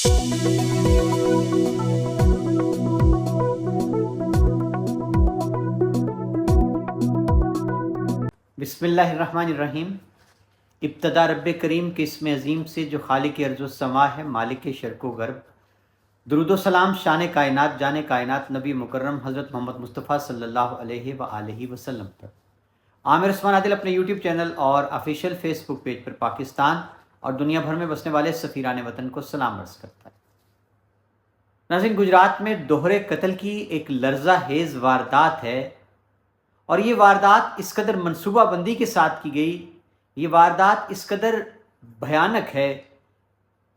बिस्मिल्लाहिर्रहमानिर्रहीम। इब्तदा रब्ब करीम के इसम अज़ीम से जो खालिक अर्ज़ व समा है, मालिक शर्क़ व गर्ब। दुरूद व सलाम शान कायनात जान कायनात नबी मुकर्रम हज़रत मोहम्मद मुस्तफ़ा सल्लल्लाहु अलैहि व आलिहि वसल्लम पर। आमिर उस्मान आदिल अपने यूट्यूब चैनल और ऑफिशियल फेसबुक पेज पर पाकिस्तान और दुनिया भर में बसने वाले सफ़ीरान वतन को सलाम अर्ज़ करता है। नाज़रीन, गुजरात में दोहरे कत्ल की एक लर्ज़ा हेज़ वारदात है, और ये वारदात इस कदर मनसूबा बंदी के साथ की गई, ये वारदात इस कदर भयानक है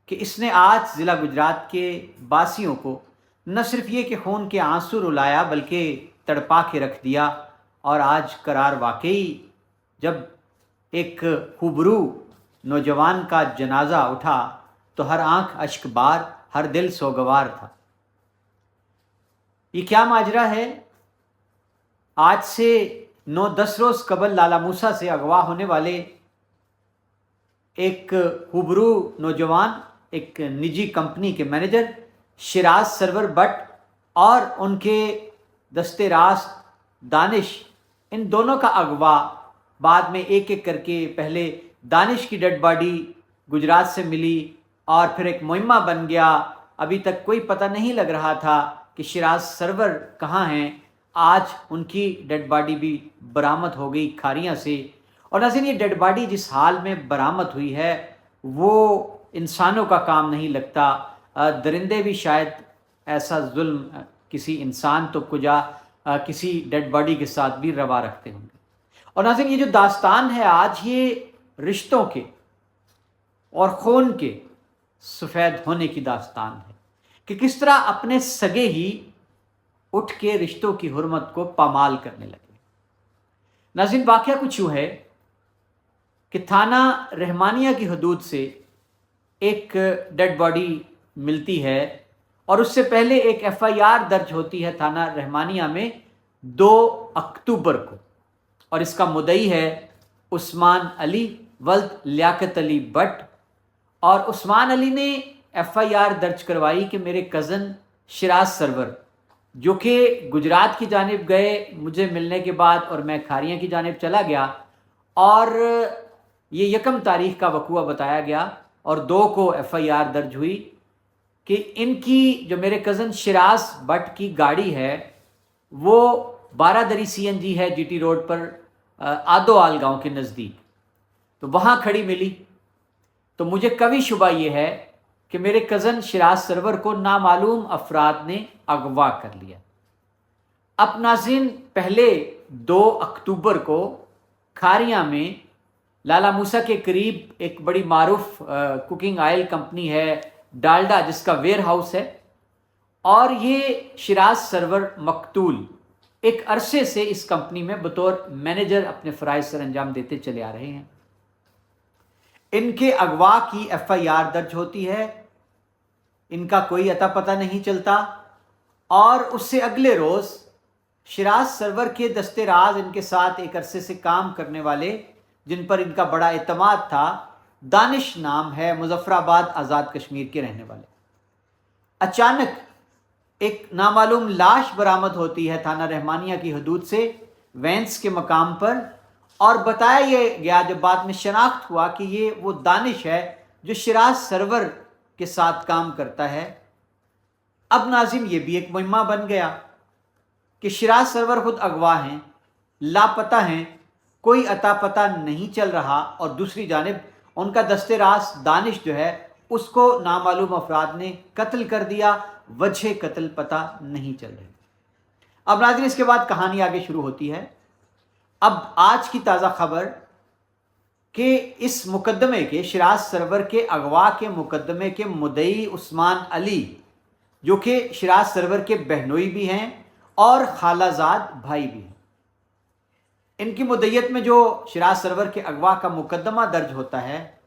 कि इसने आज ज़िला गुजरात के बासियों को न सिर्फ ये कि खून के आंसू रुलाया बल्कि तड़पा के रख दिया। और आज करार वाकई जब एक खूबरू नौजवान का जनाजा उठा तो हर आंख अश्कबार, हर दिल सोगवार था। ये क्या माजरा है? आज से 9-10 रोज़ कबल लाला मूसा से अगवा होने वाले एक खूबरू नौजवान, एक निजी कंपनी के मैनेजर शिराज सरवर बट और उनके दस्ते रास्त दानिश, इन दोनों का अगवा बाद में एक एक करके, पहले दानिश की डेड बॉडी गुजरात से मिली और फिर एक मुहिम्मा बन गया। अभी तक कोई पता नहीं लग रहा था कि शिराज सरवर कहाँ हैं। आज उनकी डेड बॉडी भी बरामद हो गई खारियाँ से। और नाज़रीन, ये डेड बॉडी जिस हाल में बरामद हुई है वो इंसानों का काम नहीं लगता। दरिंदे भी शायद ऐसा जुल्म किसी इंसान तो कुजा किसी डेड बॉडी के साथ भी रवा रखते होंगे। और नाज़रीन, ये जो दास्तान है आज, ये रिश्तों के और खून के सफ़ेद होने की दास्तान है कि किस तरह अपने सगे ही उठ के रिश्तों की हुर्मत को पामाल करने लगे। नाज़रीन, वाक़या कुछ यूँ है कि थाना रहमानिया की हदूद से एक डेड बॉडी मिलती है और उससे पहले एक FIR दर्ज होती है थाना रहमानिया में 2 अक्टूबर को, और इसका मुद्दई है उस्मान अली वल्द लियाकत अली बट। और उस्मान अली ने FIR दर्ज करवाई कि मेरे कज़न शिराज सरवर, जो कि गुजरात की जानिब गए मुझे मिलने के बाद, और मैं खारियाँ की जानिब चला गया, और ये 1 तारीख का वक़ुआ बताया गया और 2 को FIR दर्ज हुई कि इनकी, जो मेरे कज़न शिराज बट की गाड़ी है, वो 12 दरी CNG है GT रोड पर आदोआल गांव के नज़दीक, तो वहाँ खड़ी मिली। तो मुझे कभी शुबा ये है कि मेरे कज़न शिराज सरवर को नामालूम अफराद ने अगवा कर लिया। अब नाज़रीन, पहले 2 अक्टूबर को खारियाँ में लाला मूसा के करीब एक बड़ी मारूफ कुकिंग ऑयल कंपनी है डालडा, जिसका वेयर हाउस है, और ये शिराज सरवर मकतूल एक अरसे से इस कंपनी में बतौर मैनेजर अपने फ़राइज़ सर अंजाम देते चले आ रहे हैं। इनके अगवा की FIR दर्ज होती है, इनका कोई अता पता नहीं चलता, और उससे अगले रोज़ शिराज सरवर के दस्ते राज, इनके साथ एक अरसे से काम करने वाले, जिन पर इनका बड़ा एतमाद था, दानिश नाम है, मुजफ्फराबाद आज़ाद कश्मीर के रहने वाले, अचानक एक नामालूम लाश बरामद होती है थाना रहमानिया की हदूद से वैंस के मकाम पर। और बताया ये गया, जब बाद में शनाख्त हुआ, कि ये वो दानिश है जो शिराज सरवर के साथ काम करता है। अब नाज़रीन, ये भी एक मुहिम्मा बन गया कि शिराज सरवर खुद अगवा हैं, लापता हैं, कोई अता पता नहीं चल रहा, और दूसरी जानिब उनका दस्ते रास दानिश जो है उसको नामालूम अफराद ने कत्ल कर दिया, वजह कत्ल पता नहीं चल रही। अब नाज़रीन, इसके बाद कहानी आगे शुरू होती है। अब आज की ताज़ा खबर कि इस मुकदमे के, शिराज सरवर के अगवा के मुकदमे के मुद्दई उस्मान अली, जो कि शिराज सरवर के बहनोई भी हैं और खालाजाद भाई भी हैं, इनकी मुद्दईयत में जो शिराज सरवर के अगवा का मुकदमा दर्ज होता है,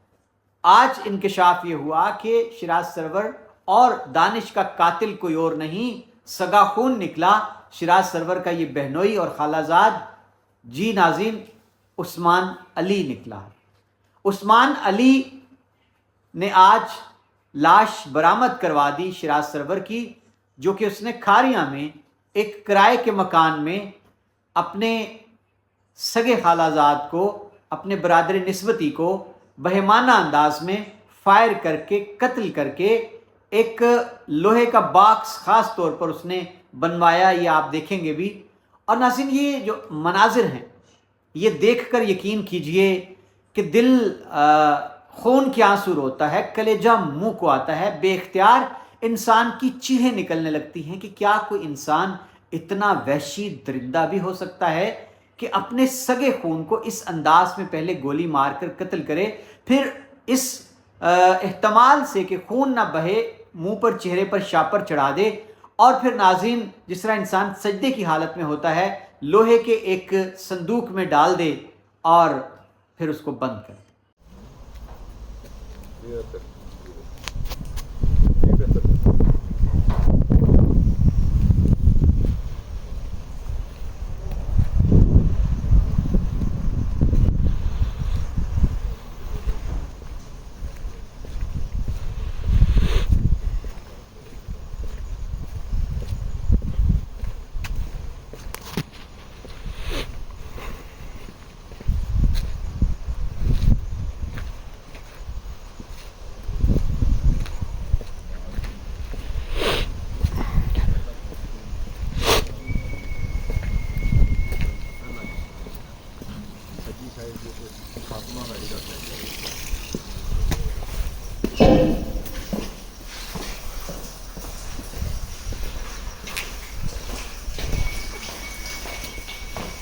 आज इंकशाफ ये हुआ कि शिराज सरवर और दानिश का कातिल कोई और नहीं, सगा खून निकला शिराज सरवर का ये बहनोई और खालाजाद, जी नाज़रीन, उस्मान अली निकला। उस्मान अली ने आज लाश बरामद करवा दी शिराज सरवर की, जो कि उसने खारियां में एक किराए के मकान में अपने सगे खालाजाद को, अपने बरादर निस्बती को बहेमाना अंदाज में फायर करके कत्ल करके एक लोहे का बॉक्स ख़ास तौर पर उसने बनवाया। ये आप देखेंगे भी। और नाज़रीन, ये जो मनाजिर हैं ये देखकर यकीन कीजिए कि दिल खून के आंसू रोता है, कलेजा मुंह को आता है, बेख्तियार इंसान की चीखें निकलने लगती हैं कि क्या कोई इंसान इतना वहशी दरिंदा भी हो सकता है कि अपने सगे खून को इस अंदाज में पहले गोली मारकर कत्ल करे, फिर इस एहतमाल से कि खून ना बहे मुंह पर चेहरे पर शापर चढ़ा दे, और फिर नाज़रीन जिस तरह इंसान सजदे की हालत में होता है लोहे के एक संदूक में डाल दे और फिर उसको बंद कर दे।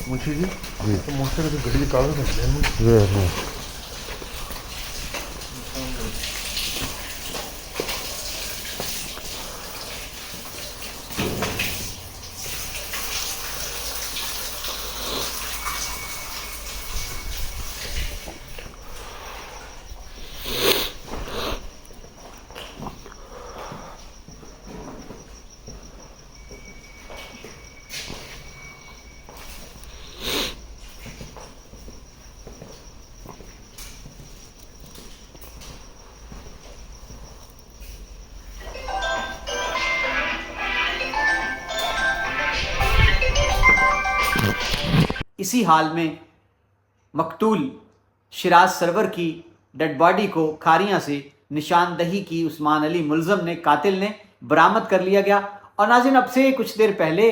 मुंशी जी तो मोटर की गड्डी के कागज निकले हैं। इसी हाल में मकतूल शिराज सरवर की डेड बॉडी को खारियां से निशानदही की उस्मान अली मुलज़म ने, कातिल ने बरामद कर लिया गया। और नाज़रीन, अब से कुछ देर पहले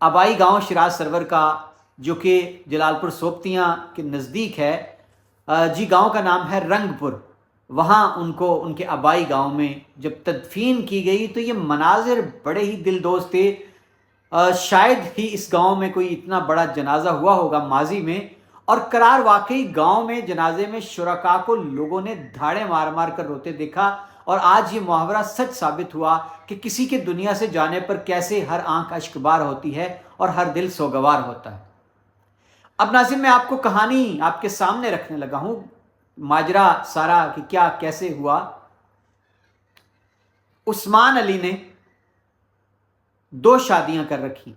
आबाई गांव शिराज सरवर का, जो कि जलालपुर सोबतियाँ के नज़दीक है, जी गांव का नाम है रंगपुर, वहाँ उनको उनके आबाई गांव में जब तदफीन की गई तो ये मनाजिर बड़े ही दिलदोज़ थे। शायद ही इस गांव में कोई इतना बड़ा जनाजा हुआ होगा माजी में, और करार वाकई गांव में जनाजे में शुरका को लोगों ने धाड़े मार मार कर रोते देखा। और आज ये मुहावरा सच साबित हुआ कि किसी के दुनिया से जाने पर कैसे हर आंख अश्कबार होती है और हर दिल सोगवार होता है। अब नाज़रीन, मैं आपको कहानी आपके सामने रखने लगा हूं, माजरा सारा कि क्या कैसे हुआ। उस्मान अली ने 2 शादियां कर रखी।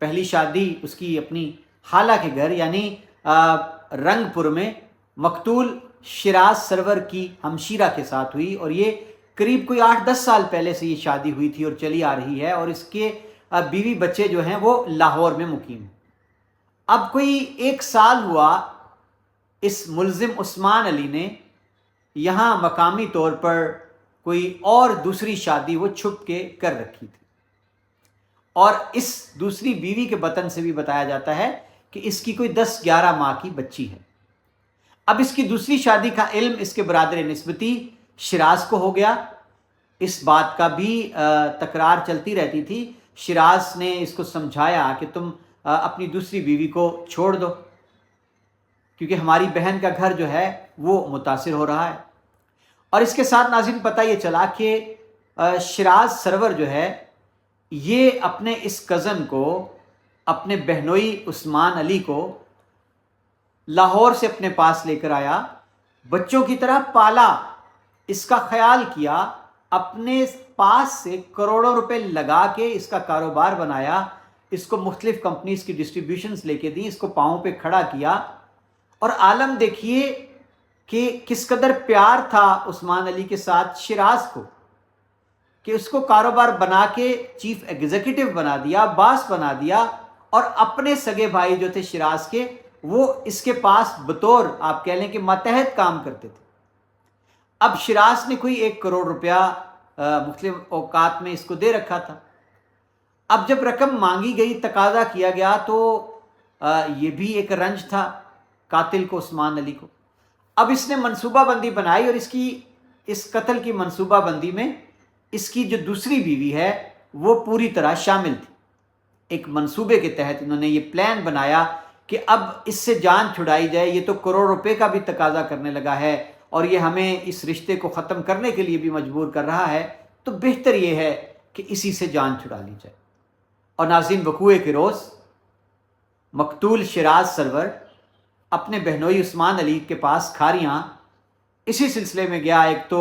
पहली शादी उसकी अपनी खाला के घर यानी रंगपुर में मकतूल शिराज सरवर की हमशीरा के साथ हुई, और ये करीब कोई 8-10 साल पहले से ये शादी हुई थी और चली आ रही है, और इसके बीवी बच्चे जो हैं वो लाहौर में मुकीम हैं। अब कोई 1 साल हुआ इस मुलजिम उस्मान अली ने यहाँ मकामी तौर पर कोई और दूसरी शादी वो छुप के कर रखी थी, और इस दूसरी बीवी के बतन से भी बताया जाता है कि इसकी कोई 10-11 माह की बच्ची है। अब इसकी दूसरी शादी का इल्म इसके बरादर निस्बती शिराज को हो गया। इस बात का भी तकरार चलती रहती थी। शिराज ने इसको समझाया कि तुम अपनी दूसरी बीवी को छोड़ दो, क्योंकि हमारी बहन का घर जो है वो मुतासिर हो रहा है। और इसके साथ नाज़रीन पता ये चला कि शिराज सरवर जो है ये अपने इस कज़न को, अपने बहनोई उस्मान अली को लाहौर से अपने पास लेकर आया, बच्चों की तरह पाला, इसका ख्याल किया, अपने पास से करोड़ों रुपए लगा के इसका कारोबार बनाया, इसको मुख्तलिफ कंपनीज की डिस्ट्रीब्यूशंस लेके दी, इसको पाँव पे खड़ा किया। और आलम देखिए कि किस कदर प्यार था उस्मान अली के साथ शिराज को, کہ اس کو کاروبار بنا کے چیف ایگزیکٹو بنا دیا، باس بنا دیا، اور اپنے سگے بھائی جو تھے شیراز کے وہ اس کے پاس بطور آپ کہہ لیں کہ ماتحت کام کرتے تھے۔ اب شیراز نے کوئی 1 کروڑ روپیہ مختلف اوقات میں اس کو دے رکھا تھا۔ اب جب رقم مانگی گئی، تقاضا کیا گیا، تو یہ بھی ایک رنج تھا قاتل کو، عثمان علی کو۔ اب اس نے منصوبہ بندی بنائی، اور اس قتل کی منصوبہ بندی میں اس کی جو دوسری بیوی ہے وہ پوری طرح شامل تھی۔ ایک منصوبے کے تحت انہوں نے یہ پلان بنایا کہ اب اس سے جان چھڑائی جائے، یہ تو کروڑ روپے کا بھی تقاضا کرنے لگا ہے اور یہ ہمیں اس رشتے کو ختم کرنے کے لیے بھی مجبور کر رہا ہے، تو بہتر یہ ہے کہ اسی سے جان چھڑا لی جائے۔ اور ناظرین، وقوعے کے روز مقتول شیراز سرور اپنے بہنوئی عثمان علی کے پاس کھاریاں اسی سلسلے میں گیا، ایک تو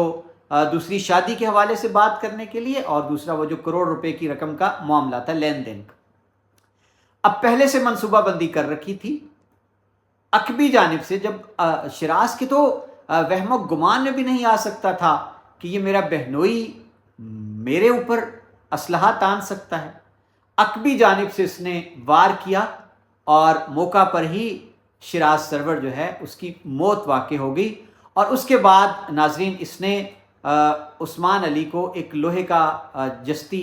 دوسری شادی کے حوالے سے بات کرنے کے لیے، اور دوسرا وہ جو کروڑ روپے کی رقم کا معاملہ تھا، لین دین کا۔ اب پہلے سے منصوبہ بندی کر رکھی تھی عقبی جانب سے، جب شیراز کے تو وہم و گمان میں بھی نہیں آ سکتا تھا کہ یہ میرا بہنوئی میرے اوپر اسلحہ تان سکتا ہے۔ عقبی جانب سے اس نے وار کیا اور موقع پر ہی شیراز سرور جو ہے اس کی موت واقع ہو گئی۔ اور اس کے بعد ناظرین اس نے عثمان علی کو ایک لوہے کا جستی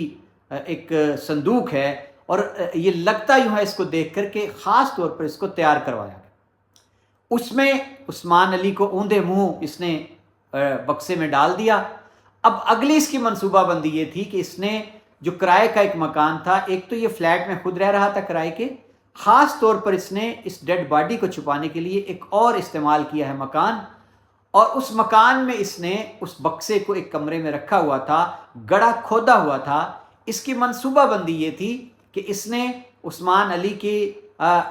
ایک صندوق ہے، اور یہ لگتا یوں ہے اس کو دیکھ کر کہ خاص طور پر اس کو تیار کروایا گیا، اس میں عثمان علی کو اوندے منہ اس نے بکسے میں ڈال دیا۔ اب اگلی اس کی منصوبہ بندی یہ تھی کہ اس نے جو کرائے کا ایک مکان تھا، ایک تو یہ فلیٹ میں خود رہ رہا تھا کرائے کے، خاص طور پر اس نے اس ڈیڈ باڈی کو چھپانے کے لیے ایک اور استعمال کیا ہے مکان، اور اس مکان میں اس نے اس بکسے کو ایک کمرے میں رکھا ہوا تھا، گڑھا کھودا ہوا تھا۔ اس کی منصوبہ بندی یہ تھی کہ اس نے عثمان علی کی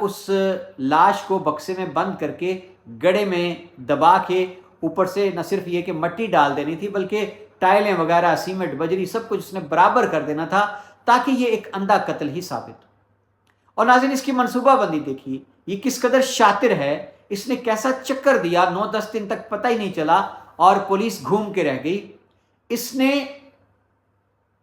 اس لاش کو بکسے میں بند کر کے گڑھے میں دبا کے اوپر سے نہ صرف یہ کہ مٹی ڈال دینی تھی بلکہ ٹائلیں وغیرہ، سیمنٹ، بجری، سب کچھ اس نے برابر کر دینا تھا تاکہ یہ ایک اندھا قتل ہی ثابت ہو۔ اور ناظرین اس کی منصوبہ بندی دیکھیے، یہ کس قدر شاطر ہے، اس نے کیسا چکر دیا، 9-10 دن تک پتہ ہی نہیں چلا اور پولیس گھوم کے رہ گئی۔ اس نے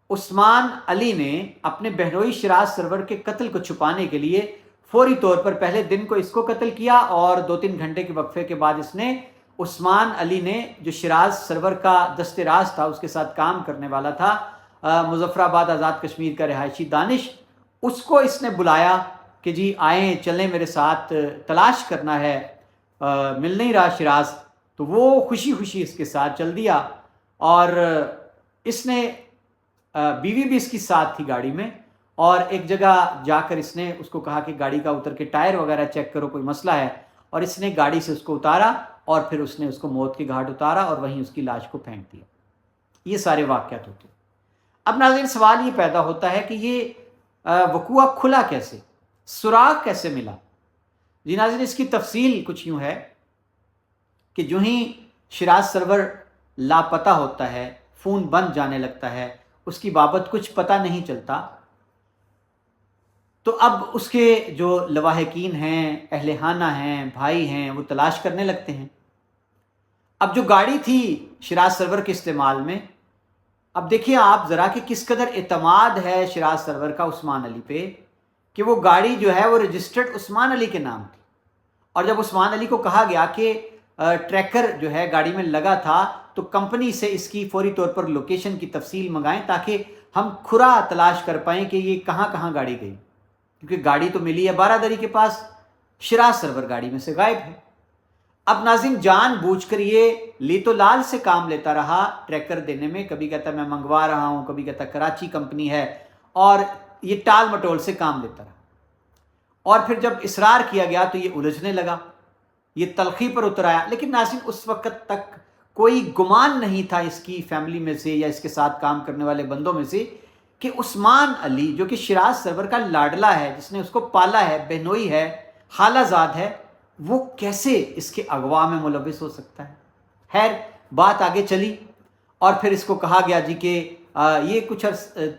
عثمان علی نے اپنے بہنوئی شیراز سرور کے قتل کو چھپانے کے لیے فوری طور پر پہلے دن کو اس کو قتل کیا، اور 2-3 گھنٹے کے وقفے کے بعد اس نے عثمان علی نے جو شیراز سرور کا دست راز تھا، اس کے ساتھ کام کرنے والا تھا، مظفر آباد آزاد کشمیر کا رہائشی دانش، اس کو اس نے بلایا کہ جی آئیں چلیں میرے ساتھ، تلاش کرنا ہے، مل نہیں رہا شیراز۔ تو وہ خوشی خوشی اس کے ساتھ چل دیا، اور اس نے بیوی بھی اس کی ساتھ تھی گاڑی میں، اور ایک جگہ جا کر اس نے اس کو کہا کہ گاڑی کا اتر کے ٹائر وغیرہ چیک کرو، کوئی مسئلہ ہے، اور اس نے گاڑی سے اس کو اتارا اور پھر اس نے اس کو موت کے گھاٹ اتارا اور وہیں اس کی لاش کو پھینک دیا۔ یہ سارے واقعات ہوتے ہیں۔ اب ناظرین سوال یہ پیدا ہوتا ہے کہ یہ وقوعہ کھلا کیسے، سراغ کیسے ملا؟ جی ناظرین اس کی تفصیل کچھ یوں ہے کہ جو ہی شیراز سرور لاپتہ ہوتا ہے، فون بند جانے لگتا ہے، اس کی بابت کچھ پتہ نہیں چلتا، تو اب اس کے جو لواحقین ہیں، اہل خانہ ہیں، بھائی ہیں، وہ تلاش کرنے لگتے ہیں۔ اب جو گاڑی تھی شیراز سرور کے استعمال میں، اب دیکھیے آپ ذرا کہ کس قدر اعتماد ہے شیراز سرور کا عثمان علی پہ، کہ وہ گاڑی جو ہے وہ رجسٹرڈ عثمان علی کے نام تھی، اور جب عثمان علی کو کہا گیا کہ ٹریکر جو ہے گاڑی میں لگا تھا تو کمپنی سے اس کی فوری طور پر لوکیشن کی تفصیل منگائیں تاکہ ہم کھرا تلاش کر پائیں کہ یہ کہاں کہاں گاڑی گئی، کیونکہ گاڑی تو ملی ہے بارہ دری کے پاس، شیراز سرور گاڑی میں سے غائب ہے۔ اب ناظرین جان بوجھ کر یہ لیتو لال سے کام لیتا رہا ٹریکر دینے میں، کبھی کہتا میں منگوا رہا ہوں، کبھی کہتا کراچی کمپنی ہے، اور یہ ٹال مٹول سے کام لیتا رہا، اور پھر جب اصرار کیا گیا تو یہ الجھنے لگا، یہ تلخی پر اتر آیا۔ لیکن ناظرین اس وقت تک کوئی گمان نہیں تھا اس کی فیملی میں سے یا اس کے ساتھ کام کرنے والے بندوں میں سے کہ عثمان علی جو کہ شیراز سرور کا لاڈلا ہے، جس نے اس کو پالا ہے، بہنوئی ہے، خالہ زاد ہے، وہ کیسے اس کے اغوا میں ملوث ہو سکتا ہے؟ خیر بات آگے چلی، اور پھر اس کو کہا گیا جی کہ یہ کچھ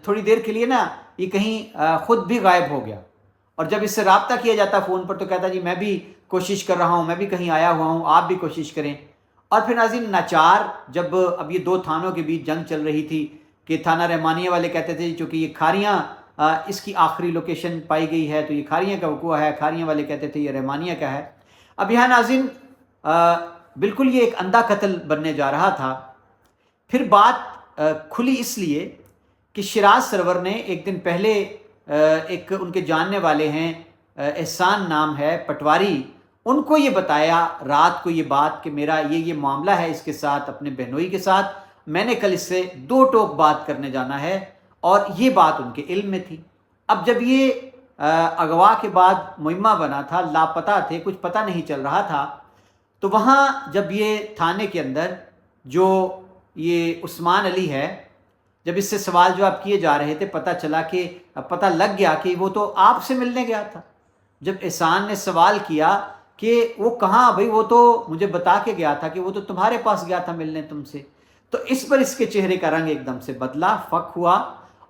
تھوڑی دیر کے لیے نا یہ کہیں خود بھی غائب ہو گیا، اور جب اس سے رابطہ کیا جاتا فون پر تو کہتا جی میں بھی کوشش کر رہا ہوں، میں بھی کہیں آیا ہوا ہوں، آپ بھی کوشش کریں۔ اور پھر ناظرین ناچار جب اب یہ دو تھانوں کے بیچ جنگ چل رہی تھی कि थाना रहमानिया वाले कहते थे चूँकि ये खारियाँ इसकी आखिरी लोकेशन पाई गई है तो ये खारियाँ का वक़ूआ है, खारियाँ वाले कहते थे ये रहमानिया का है। अब यहाँ नाज़रीन बिल्कुल ये एक अंधा कत्ल बनने जा रहा था। फिर बात खुली इसलिए कि शिराज सरवर ने एक दिन पहले एक उनके जानने वाले हैं, एहसान नाम है, पटवारी, उनको ये बताया रात को ये बात कि मेरा ये मामला है इसके साथ, अपने बहनोई के साथ, मैंने कल इससे 2 टोक बात करने जाना है, और ये बात उनके इल्म में थी। अब जब ये अगवा के बाद मुहिम्मा बना था, लापता थे, कुछ पता नहीं चल रहा था, तो वहाँ जब ये थाने के अंदर जो ये उस्मान अली है, जब इससे सवाल जवाब किए जा रहे थे, पता लग गया कि वो तो आपसे मिलने गया था। जब एहसान ने सवाल किया कि वो कहाँ, भाई वो तो मुझे बता के गया था कि वो तो तुम्हारे पास गया था मिलने तुमसे, तो इस पर इसके चेहरे का रंग एकदम से बदला, फक हुआ,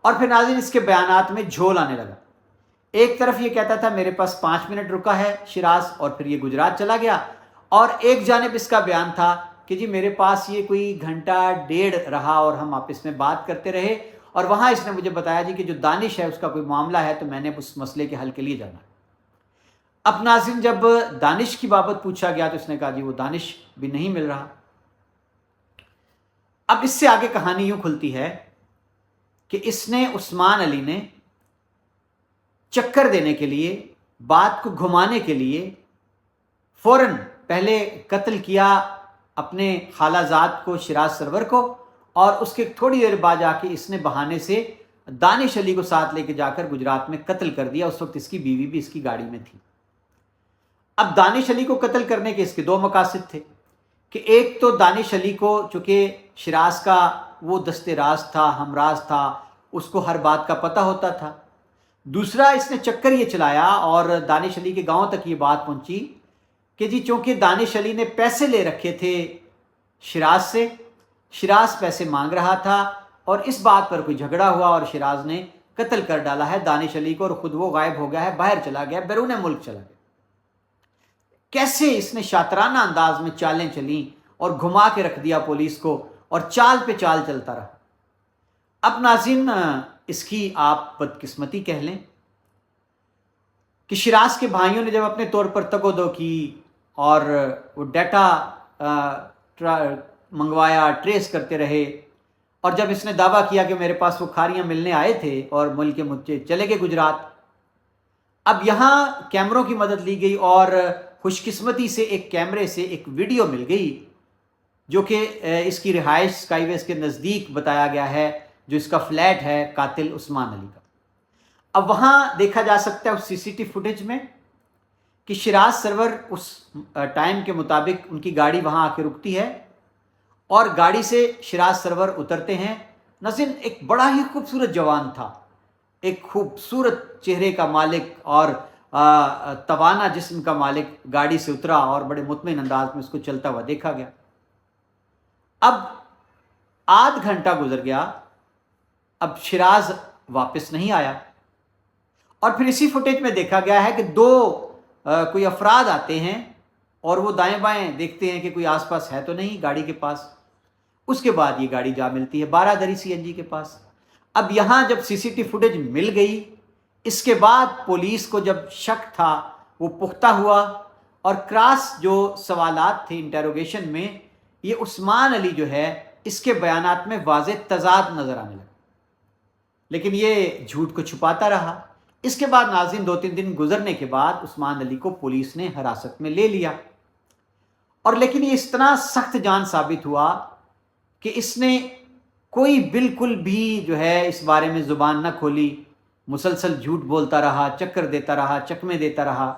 और फिर नाज़रीन इसके बयानात में झोल आने लगा। एक तरफ ये कहता था मेरे पास 5 मिनट रुका है शिराज, और फिर ये गुजरात चला गया, और एक जानिब इसका बयान था कि जी मेरे पास ये कोई घंटा 1.5 रहा और हम आपस में बात करते रहे, और वहाँ इसने मुझे बताया जी कि जो दानिश है उसका कोई मामला है तो मैंने उस मसले के हल के लिए जाना। अब नाज़रीन जब दानिश की बाबत पूछा गया तो इसने कहा जी वो दानिश भी नहीं मिल रहा। अब इससे आगे कहानी यूँ खुलती है कि इसने उस्मान अली ने चक्कर देने के लिए, बात को घुमाने के लिए फ़ौरन पहले कत्ल किया अपने खालाजाद को, शिराज सरवर को, और उसके थोड़ी देर बाद जाके इसने बहाने से दानिश अली को साथ लेके जाकर गुजरात में कत्ल कर दिया। उस वक्त इसकी बीवी भी इसकी गाड़ी में थी। अब दानिश अली को कत्ल करने के इसके 2 मकासद थे कि एक तो दानिश अली को, चूँकि शिराज का वो दस्ते राज था, हमराज था, उसको हर बात का पता होता था। दूसरा इसने चक्कर ये चलाया और दानिश अली के गांव तक ये बात पहुंची कि जी चूँकि दानिश अली ने पैसे ले रखे थे शिराज से, शिराज पैसे मांग रहा था, और इस बात पर कोई झगड़ा हुआ और शिराज ने कत्ल कर डाला है दानिश अली को, और ख़ुद वो गायब हो गया है, बाहर चला गया, बैरून मुल्क चला गया। कैसे इसने शातराना अंदाज में चालें चली और घुमा के रख दिया पुलिस को, और चाल पे चाल चलता रहा। अब नाज़रीन इसकी आप बदकिस्मती कह लें कि शिराज के भाइयों ने जब अपने तौर पर तगोदो की और वो डाटा मंगवाया, ट्रेस करते रहे, और जब इसने दावा किया कि मेरे पास वो खारियाँ मिलने आए थे और मुल्क के मुझे चले गए गुजरात। अब यहाँ कैमरों की मदद ली गई और खुशकिस्मती से एक कैमरे से एक वीडियो मिल गई जो कि इसकी रिहाइश स्काईवेज के नज़दीक बताया गया है, जो इसका फ्लैट है कातिल उस्मान अली का। अब वहाँ देखा जा सकता है उस सीसीटीवी फुटेज में कि शिराज सरवर उस टाइम के मुताबिक उनकी गाड़ी वहाँ आके रुकती है और गाड़ी से शिराज सरवर उतरते हैं। नाज़रीन एक बड़ा ही खूबसूरत जवान था, एक खूबसूरत चेहरे का मालिक और तवाना जिस्म का मालिक गाड़ी से उतरा और बड़े मुतमईन अंदाज में उसको चलता हुआ देखा गया। अब आध घंटा गुजर गया, अब शिराज वापस नहीं आया, और फिर इसी फुटेज में देखा गया है कि 2 कोई अफराद आते हैं और वो दाएं बाएं देखते हैं कि कोई आसपास है तो नहीं गाड़ी के पास। उसके बाद ये गाड़ी जा मिलती है 12 दरी सीएनजी के पास। अब यहाँ जब सीसीटीवी फुटेज मिल गई, इसके बाद पुलिस को जब शक था वो पुख्ता हुआ, और क्रॉस जो सवालात थे इंटेरोगेशन में, ये उस्मान अली जो है इसके बयानात में वाज़ेह तज़ाद नज़र आने लगा, लेकिन ये झूठ को छुपाता रहा। इसके बाद नाज़रीन 2-3 दिन गुजरने के बाद उस्मान अली को पुलिस ने हिरासत में ले लिया, और लेकिन ये इस तरह सख्त जान साबित हुआ कि इसने कोई बिल्कुल भी जो है इस बारे में ज़ुबान न खोली, मुसलसल झूठ बोलता रहा, चक्कर देता रहा, चकमे देता रहा,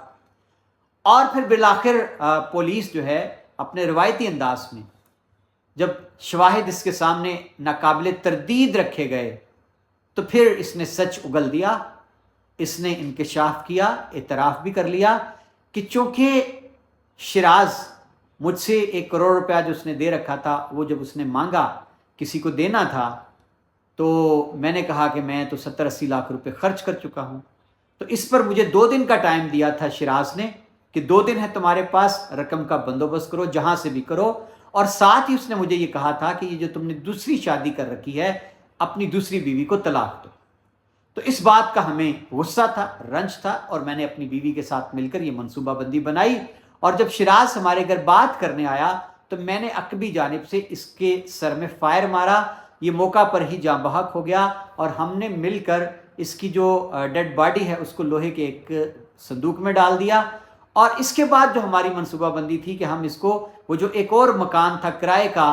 और फिर बिलाखिर पुलिस जो है अपने रवायती अंदाज में जब शवाहिद इसके सामने नाकाबिल तरदीद रखे गए तो फिर इसने सच उगल दिया। इसने इंकशाफ किया, एतराफ़ भी कर लिया कि चूँकि शिराज मुझसे 1 करोड़ रुपया जो उसने दे रखा था, वो जब उसने मांगा किसी को देना था तो मैंने कहा कि मैं तो 70-80 लाख रुपए खर्च कर चुका हूँ, तो इस पर मुझे 2 दिन का टाइम दिया था शिराज ने कि 2 दिन है तुम्हारे पास, रकम का बंदोबस्त करो, जहाँ से भी करो, और साथ ही उसने मुझे ये कहा था कि ये जो तुमने दूसरी शादी कर रखी है اپنی دوسری بیوی کو طلاق دو۔ تو اس بات کا ہمیں غصہ تھا، رنج تھا، اور میں نے اپنی بیوی کے ساتھ مل کر یہ منصوبہ بندی بنائی، اور جب شیراز ہمارے گھر بات کرنے آیا تو میں نے عقبی جانب سے اس کے سر میں فائر مارا، یہ موقع پر ہی جاں بحق ہو گیا، اور ہم نے مل کر اس کی جو ڈیڈ باڈی ہے اس کو لوہے کے ایک صندوق میں ڈال دیا۔ اور اس کے بعد جو ہماری منصوبہ بندی تھی کہ ہم اس کو، وہ جو ایک اور مکان تھا کرائے کا،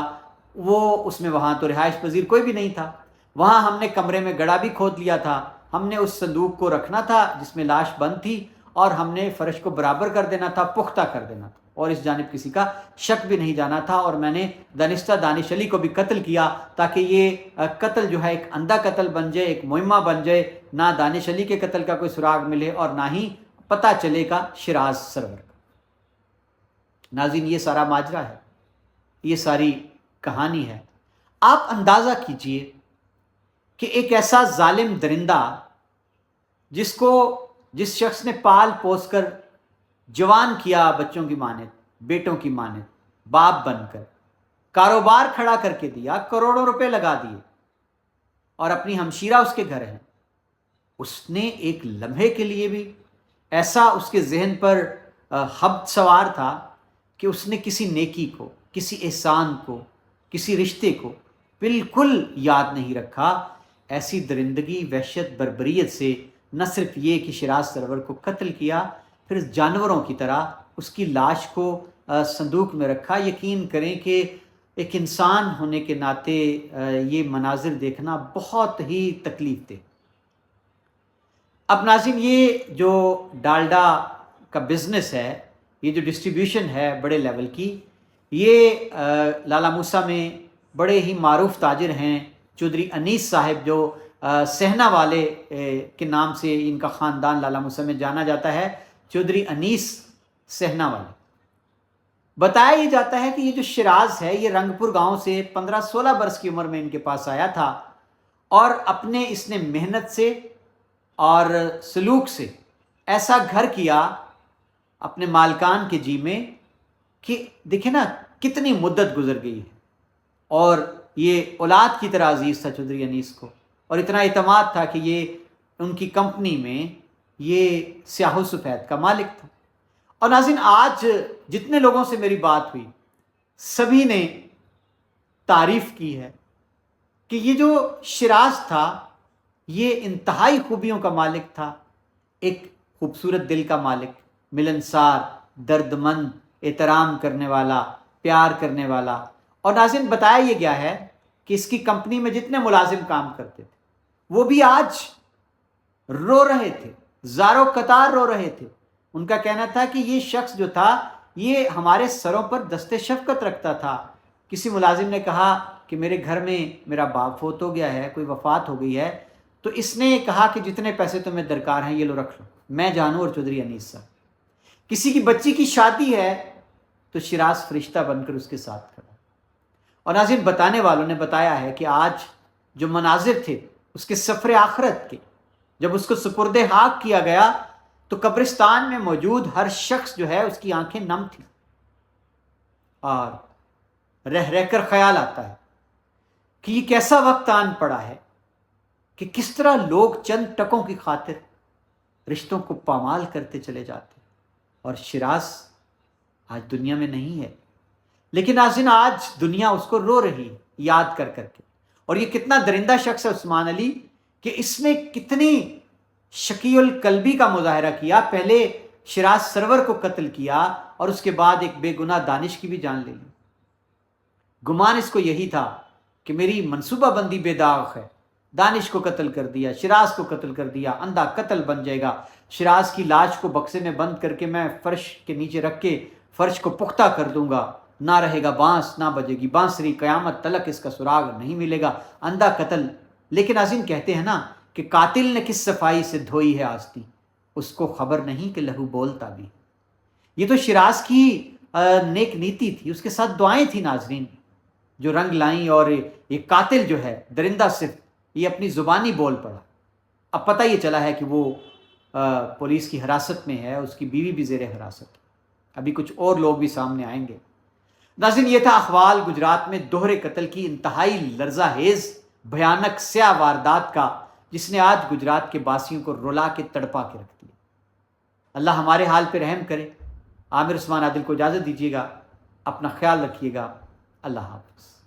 وہ اس میں وہاں تو رہائش پذیر کوئی بھی نہیں تھا، وہاں ہم نے کمرے میں گڑھا بھی کھود لیا تھا، ہم نے اس صندوق کو رکھنا تھا جس میں لاش بند تھی، اور ہم نے فرش کو برابر کر دینا تھا، پختہ کر دینا تھا، اور اس جانب کسی کا شک بھی نہیں جانا تھا۔ اور میں نے دانستہ دانش علی کو بھی قتل کیا تاکہ یہ قتل جو ہے ایک اندھا قتل بن جائے، ایک مہمہ بن جائے، نہ دانش علی کے قتل کا کوئی سراغ ملے اور نہ ہی پتہ چلے گا شیراز سرور کا۔ ناظرین، یہ سارا ماجرا ہے، یہ ساری کہانی ہے۔ آپ اندازہ کیجئے کہ ایک ایسا ظالم درندہ جس شخص نے پال پوس کر جوان کیا بچوں کی مانند، بیٹوں کی مانند، باپ بن کر کاروبار کھڑا کر کے دیا، کروڑوں روپے لگا دیے، اور اپنی ہمشیرہ اس کے گھر ہیں، اس نے ایک لمحے کے لیے بھی ایسا اس کے ذہن پر حبت سوار تھا کہ اس نے کسی نیکی کو، کسی احسان کو، کسی رشتے کو بالکل یاد نہیں رکھا۔ ایسی درندگی، وحشت، بربریت سے نہ صرف یہ کہ شیراز سرور کو قتل کیا، پھر جانوروں کی طرح اس کی لاش کو صندوق میں رکھا۔ یقین کریں کہ ایک انسان ہونے کے ناطے یہ مناظر دیکھنا بہت ہی تکلیف دہ۔ اب ناظرین، یہ جو ڈالڈا کا بزنس ہے، یہ جو ڈسٹریبیوشن ہے بڑے لیول کی، یہ لالا موسیٰ میں بڑے ہی معروف تاجر ہیں چودھری انیس صاحب، جو سہنا والے کے نام سے ان کا خاندان لالا موسیٰ میں جانا جاتا ہے، چودھری انیس سہنا والے۔ بتایا یہ جاتا ہے کہ یہ جو شیراز ہے یہ رنگ پور گاؤں سے 15-16 برس کی عمر میں ان کے پاس آیا تھا، اور اپنے اس نے محنت سے اور سلوک سے ایسا گھر کیا اپنے مالکان کے جی میں کہ دیکھیں نا کتنی مدت گزر گئی ہے، اور یہ اولاد کی طرح عزیز تھا چودھری انیس کو، اور اتنا اعتماد تھا کہ یہ ان کی کمپنی میں یہ سیاہ و سفید کا مالک تھا۔ اور ناظرین، آج جتنے لوگوں سے میری بات ہوئی سبھی نے تعریف کی ہے کہ یہ جو شیراز تھا یہ انتہائی خوبیوں کا مالک تھا، ایک خوبصورت دل کا مالک، ملنسار، درد مند، احترام کرنے والا، پیار کرنے والا۔ اور ناظرین، بتایا یہ گیا ہے کہ اس کی کمپنی میں جتنے ملازم کام کرتے تھے وہ بھی آج رو رہے تھے، زاروں قطار رو رہے تھے۔ ان کا کہنا تھا کہ یہ شخص جو تھا یہ ہمارے سروں پر دست شفقت رکھتا تھا۔ کسی ملازم نے کہا کہ میرے گھر میں میرا باپ فوت ہو گیا ہے، کوئی وفات ہو گئی ہے، تو اس نے کہا کہ جتنے پیسے تمہیں درکار ہیں یہ لو رکھ لو، میں جانوں اور چودھری انیس صاحب۔ کسی کی بچی کی شادی ہے تو شیراز فرشتہ بن کر اس کے ساتھ کھڑا۔ اور ناظرین، بتانے والوں نے بتایا ہے کہ آج جو مناظر تھے اس کے سفر آخرت کے، جب اس کو سپرد خاک کیا گیا تو قبرستان میں موجود ہر شخص جو ہے اس کی آنکھیں نم تھیں، اور رہ رہ کر خیال آتا ہے کہ یہ کیسا وقت آن پڑا ہے کہ کس طرح لوگ چند ٹکوں کی خاطر رشتوں کو پامال کرتے چلے جاتے، اور شیراز آج دنیا میں نہیں ہے، لیکن ناظرین آج دنیا اس کو رو رہی ہے یاد کر کر کے۔ اور یہ کتنا درندہ شخص ہے عثمان علی کہ اس نے کتنی شقی القلبی کا مظاہرہ کیا، پہلے شیراز سرور کو قتل کیا اور اس کے بعد ایک بے گناہ دانش کی بھی جان لے لی۔ گمان اس کو یہی تھا کہ میری منصوبہ بندی بے داغ ہے، دانش کو قتل کر دیا، شیراز کو قتل کر دیا، اندھا قتل بن جائے گا، شیراز کی لاش کو بکسے میں بند کر کے میں فرش کے نیچے رکھ کے فرش کو پختہ کر دوں گا، نہ رہے گا بانس، نہ بجے گی بانسری، قیامت تلک اس کا سراغ نہیں ملے گا، اندھا قتل۔ لیکن عظیم کہتے ہیں نا کہ قاتل نے کس صفائی سے دھوئی ہے آستین، اس کو خبر نہیں کہ لہو بولتا بھی۔ یہ تو شیراز کی نیک نیتی تھی، اس کے ساتھ دعائیں تھیں ناظرین جو رنگ لائیں، اور یہ قاتل جو ہے درندہ صرف یہ اپنی زبانی بول پڑا۔ اب پتہ یہ چلا ہے کہ وہ پولیس کی حراست میں ہے، اس کی بیوی بھی زیر حراست، ابھی کچھ اور لوگ بھی سامنے آئیں گے۔ ناظرین، یہ تھا احوال گجرات میں دوہرے قتل کی انتہائی لرزہ خیز بھیانک سیاہ واردات کا جس نے آج گجرات کے باسیوں کو رلا کے تڑپا کے رکھ دیا۔ اللہ ہمارے حال پہ رحم کرے۔ عامر عثمان عادل کو اجازت دیجیے گا، اپنا خیال رکھیے گا، اللہ حافظ۔